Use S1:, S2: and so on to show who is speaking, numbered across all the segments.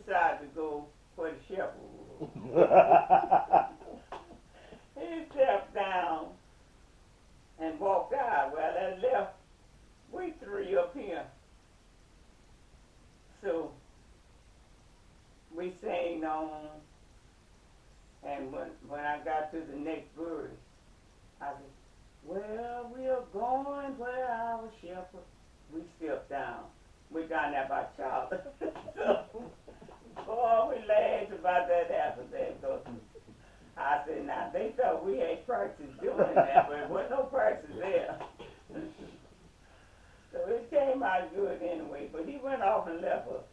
S1: decided to go where the shepherd was. He stepped down and walked out. Well, that left we three up here. So we sang on, and when I got to the next verse, I said, well, we are going where our shepherd. We stepped down. We down there by Charlie. So, boy, we laughed about that after that. Because I said, now, they thought we had practice doing that, but there wasn't no practice there. So it came out good anyway, but he went off and left us.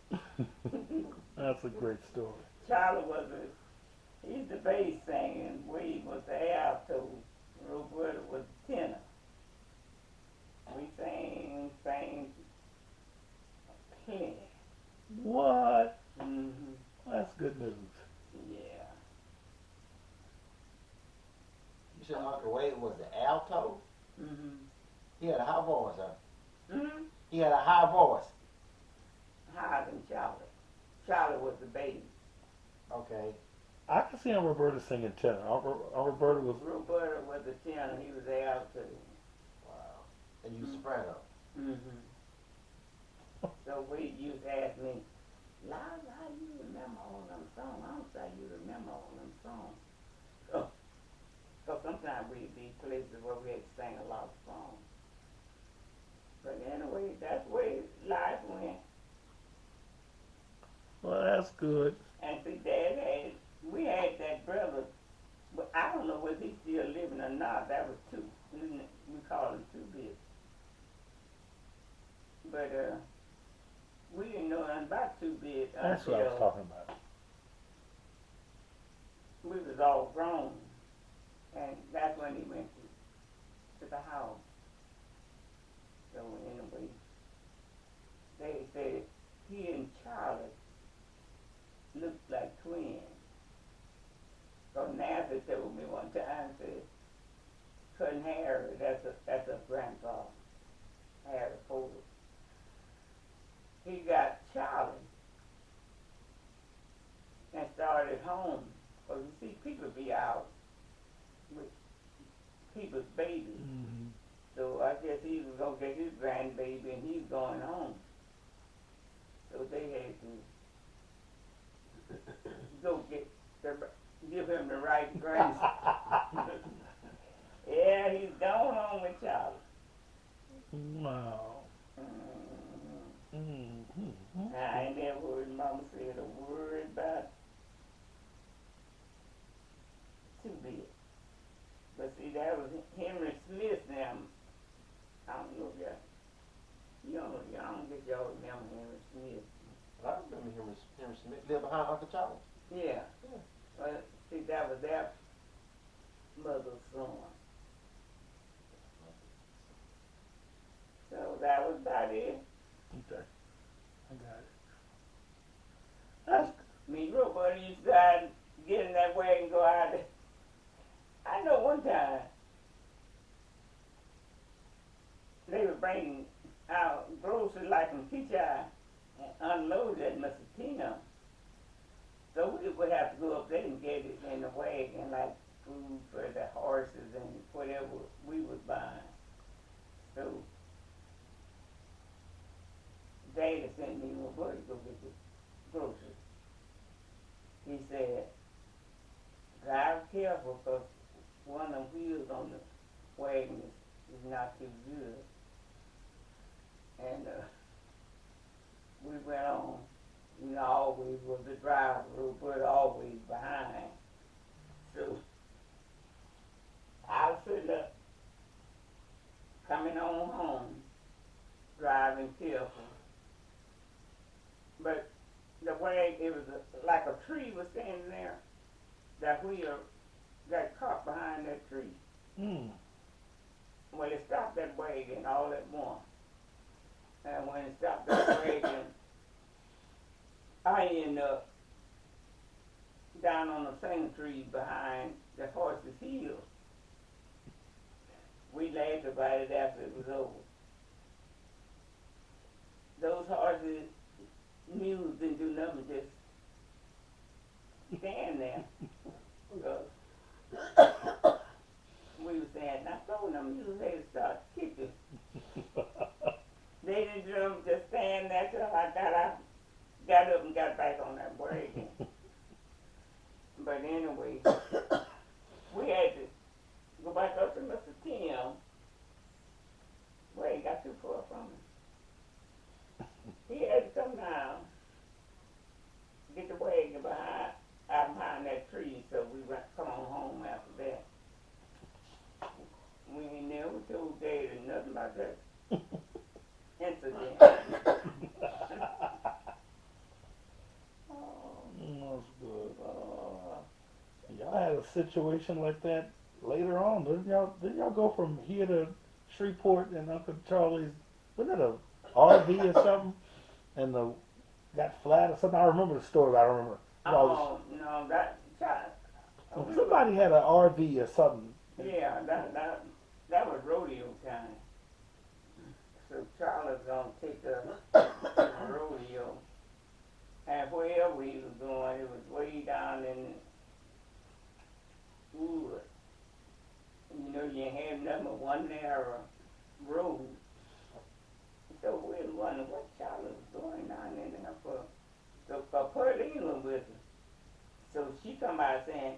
S2: That's a great story.
S1: Charlie he's the bass singer, and Wade was the alto. Roberta was the tenor. We sang plenty.
S2: What?
S1: Mm-hmm.
S2: That's good news.
S1: Yeah.
S3: You said Uncle Wade was the alto?
S1: Mm-hmm.
S3: He had a high voice, huh?
S1: Mm-hmm.
S3: He had a high voice.
S1: Higher than Charlie. Charlie was the bass.
S3: Okay.
S2: I can see Roberta singing tenor. Roberta was.
S1: Roberta was the tenor. He was the alto.
S3: Wow. And you soprano.
S1: Mm-hmm. So Wade used to ask me, Liza, how you remember all them songs? I don't say you remember all them songs. So sometimes we'd be places where we had to sing a lot of songs. But anyway, that's the way life went.
S2: Well, that's good.
S1: And see, we had that brother, but I don't know whether he's still living or not. That was two. We call him Two Bit. But we didn't know nothing about Two Bit
S2: That's what I was
S1: until
S2: talking about.
S1: we was all grown. And that's when he went to the house. So anyway, they said he and Charlie looked like twins. So Nancy told me one time, said, cousin Harry, that's a grandfather, Harry Ford. He got Charlie and started home. Well, you see, people be out with people's babies.
S2: Mm-hmm.
S1: So I guess he was going to get his grandbaby and he's going home. So they had to go give him the right grandson. Yeah, he's going home with Charlie.
S2: Wow.
S1: Mm-hmm.
S2: Mm-hmm.
S1: I ain't never heard Mama say a word about Two Bit. But see, that was Henry Smith now. I don't know if y'all don't get y'all remember Henry Smith.
S3: I remember Henry Smith lived behind Uncle Charlie.
S1: Yeah.
S3: Yeah.
S1: Well, see, that was their mother's son. So that was about it.
S2: Okay. I got it. That's
S1: Me, real buddy used to get in that way and go out there. I know one time they were bringing out groceries like in Peacheye and unload at Messina. So we would have to go up there and get it in the wagon, like food for the horses and whatever we was buying. So Daddy sent me my buddy to go get the groceries. He said, drive careful because one of the wheels on the wagon is not too good. And we went on. You know, always was the driver, but always behind. So I was sitting up, coming on home, driving careful. But the way it was like a tree was standing there, that wheel got caught behind that tree. Well, it stopped that wagon all at once. And when it stopped that wagon, I ended up down on the same tree behind the horse's heel. We laughed about it after it was over. Those horses, mules didn't do nothing, just stand there. Because we were saying, I told them you had to start kicking. They didn't do them, just stand there till I got up and got back on that wagon. But anyway, we had to go back up to Mr. Tim. Well, he got too far from him. He had to come down, get the wagon out behind that tree, so we went come on home after that. We ain't never told Daddy nothing about that incident.
S2: That's good.
S1: Oh,
S2: Y'all had a situation like that later on, didn't y'all? Didn't y'all go from here to Shreveport and Uncle Charlie's? Wasn't it a RV or something? And the got flat or something. I remember the story. But I don't remember.
S1: oh no, that child.
S2: Somebody had an RV or something.
S1: Yeah, that was rodeo time. So Charlie's gonna take us to the rodeo. And wherever we was going, it was way down in the wood. You know, you ain't have nothing but one narrow road. So we was wondering what Charlie was doing down in there for. So Pearline was with us. So she come out saying,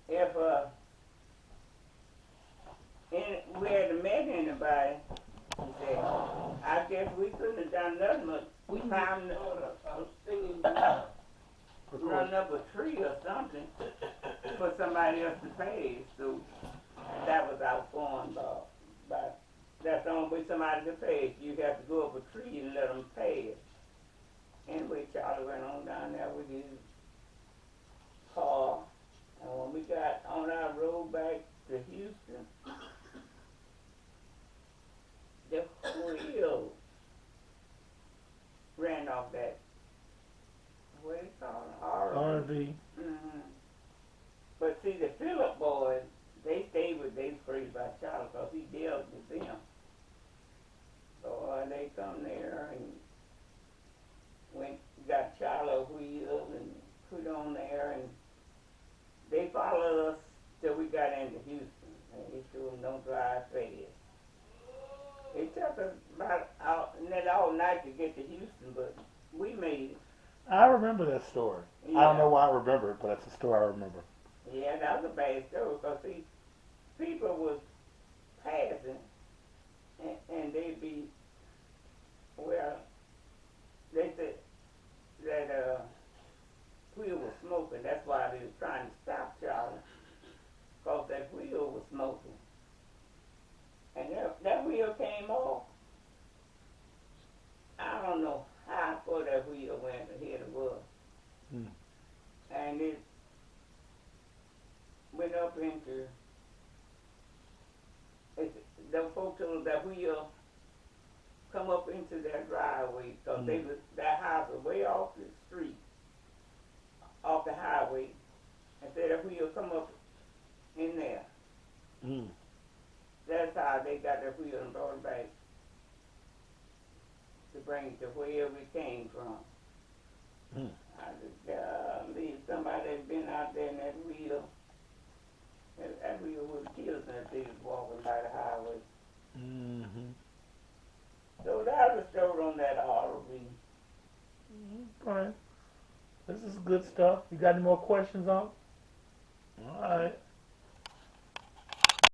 S1: if we hadn't met anybody, he said, I guess we couldn't have done nothing but climb run up a tree or something for somebody else to pay. So that was our fun, but that's the only way somebody could pay. You have to go up a tree and let them pay it. Anyway, Charlie went on down there with his car, and when we got on our road back to Houston, the wheels ran off that, what do you call it,
S2: RV.
S1: Mm-hmm. But see, the Phillip boys, they stayed with, they was crazy about Charlie because he dealt with them. So they come there and got Charlie a wheel and put on there, and they followed us till we got into Houston. And they told them don't drive fast. It took us about all night to get to Houston, but we made it.
S2: I remember that story.
S1: Yeah.
S2: I don't know why I remember it, but that's a story I remember.
S1: Yeah, that was a bad story because see, people was passing and they'd be, well, they said that wheel was smoking. That's why they was trying to stop Charlie because that wheel was smoking. And that wheel came off. I don't know how far that wheel went ahead it was.
S2: Hmm.
S1: And it went up into, the folks told that wheel come up into their driveway because that house was way off the street, off the highway, and said that wheel come up in there.
S2: Mm.
S1: That's how they got that wheel and brought it back to bring it to wherever it came from.
S2: Mm.
S1: I just believe somebody had been out there in that wheel. That wheel would have killed them if they was walking by the highway.
S2: Mm-hmm.
S1: So that was the story on that RV.
S2: All right. This is good stuff. You got any more questions on? All right.